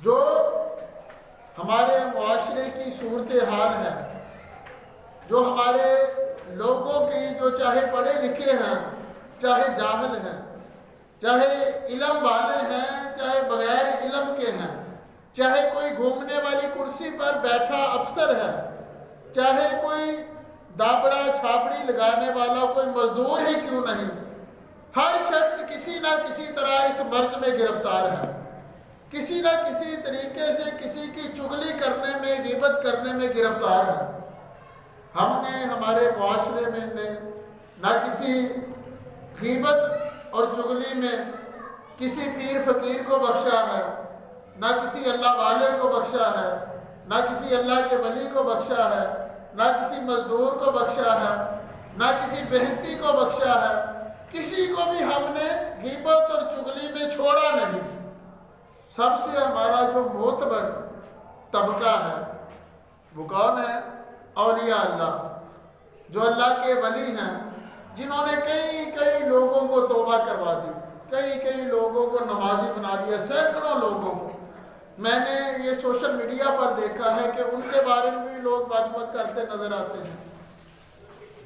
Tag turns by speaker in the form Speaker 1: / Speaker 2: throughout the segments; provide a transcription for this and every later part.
Speaker 1: جو ہمارے معاشرے کی صورتحال ہے، جو ہمارے لوگوں کی، جو چاہے پڑھے لکھے ہیں چاہے جاہل ہیں، چاہے علم والے ہیں چاہے بغیر علم کے ہیں، چاہے کوئی گھومنے والی کرسی پر بیٹھا افسر ہے، چاہے کوئی دابڑا چھاپڑی لگانے والا کوئی مزدور ہی کیوں نہیں، ہر شخص کسی نہ کسی طرح اس مرض میں گرفتار ہے، کسی نہ کسی طریقے سے کسی کی چغلی کرنے میں، غیبت کرنے میں گرفتار ہے۔ ہم نے ہمارے معاشرے میں نے نہ کسی غیبت اور چغلی میں کسی پیر فقیر کو بخشا ہے، نہ کسی اللہ والے کو بخشا ہے، نہ کسی اللہ کے ولی کو بخشا ہے، نہ کسی مزدور کو بخشا ہے، نہ کسی بہنتی کو بخشا ہے، کسی کو بھی ہم نے غیبت اور چغلی میں چھوڑا نہیں۔ سب سے ہمارا جو معتبر طبقہ ہے وہ کون ہے؟ اولیاء اللہ، جو اللہ کے ولی ہیں، جنہوں نے کئی لوگوں کو توبہ کروا دی، کئی لوگوں کو نمازی بنا دیا، سینکڑوں لوگوں کو۔ میں نے یہ سوشل میڈیا پر دیکھا ہے کہ ان کے بارے میں بھی لوگ بک بک کرتے نظر آتے ہیں۔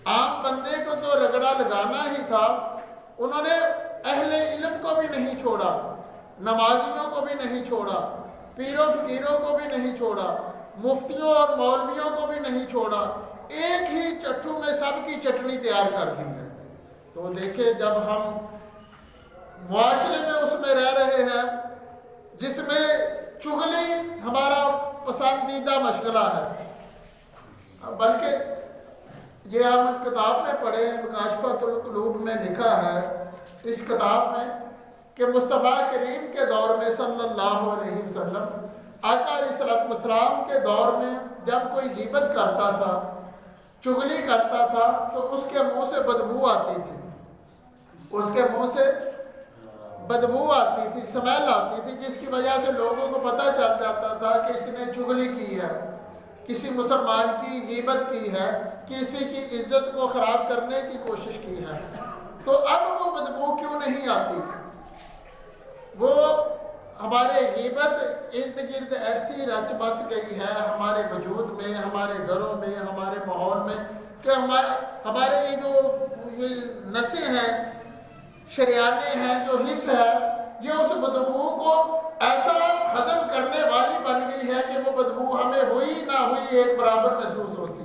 Speaker 1: عام بندے کو تو رگڑا لگانا ہی تھا، انہوں نے اہل علم کو بھی نہیں چھوڑا، نمازیوں کو بھی نہیں چھوڑا، پیروں فقیروں کو بھی نہیں چھوڑا، مفتیوں اور مولویوں کو بھی نہیں چھوڑا، ایک ہی چٹھو میں سب کی چٹنی تیار کر دی ہے۔ تو دیکھیں، جب ہم معاشرے میں اس میں رہ رہے ہیں جس میں چغلی ہمارا پسندیدہ مشغلہ ہے، بلکہ یہ ہم کتاب میں پڑھے ہیں، مکاشفۃ القلوب میں لکھا ہے اس کتاب میں کہ مصطفیٰ کریم کے دور میں صلی اللہ علیہ وسلم، آقا علیہ السلام کے دور میں جب کوئی غیبت کرتا تھا، چغلی کرتا تھا، تو اس کے منہ سے بدبو آتی تھی، اس کے منہ سے بدبو آتی تھی، سمیل آتی تھی، جس کی وجہ سے لوگوں کو پتہ چل جاتا تھا کہ اس نے چغلی کی ہے، کسی مسلمان کی غیبت کی ہے، کسی کی عزت کو خراب کرنے کی کوشش کی ہے۔ تو اب وہ بدبو کیوں نہیں آتی؟ وہ ہمارے غیبت ارد گرد ایسی رچ بس گئی ہے ہمارے وجود میں، ہمارے گھروں میں، ہمارے ماحول میں، کہ ہمارے یہ نسیں ہیں، شریانے ہیں، جو حص ہے، یہ اس بدبو کو ایسا ہضم کرنے والی بن گئی ہے کہ وہ بدبو ہمیں ہوئی نہ ہوئی ایک برابر محسوس ہوتی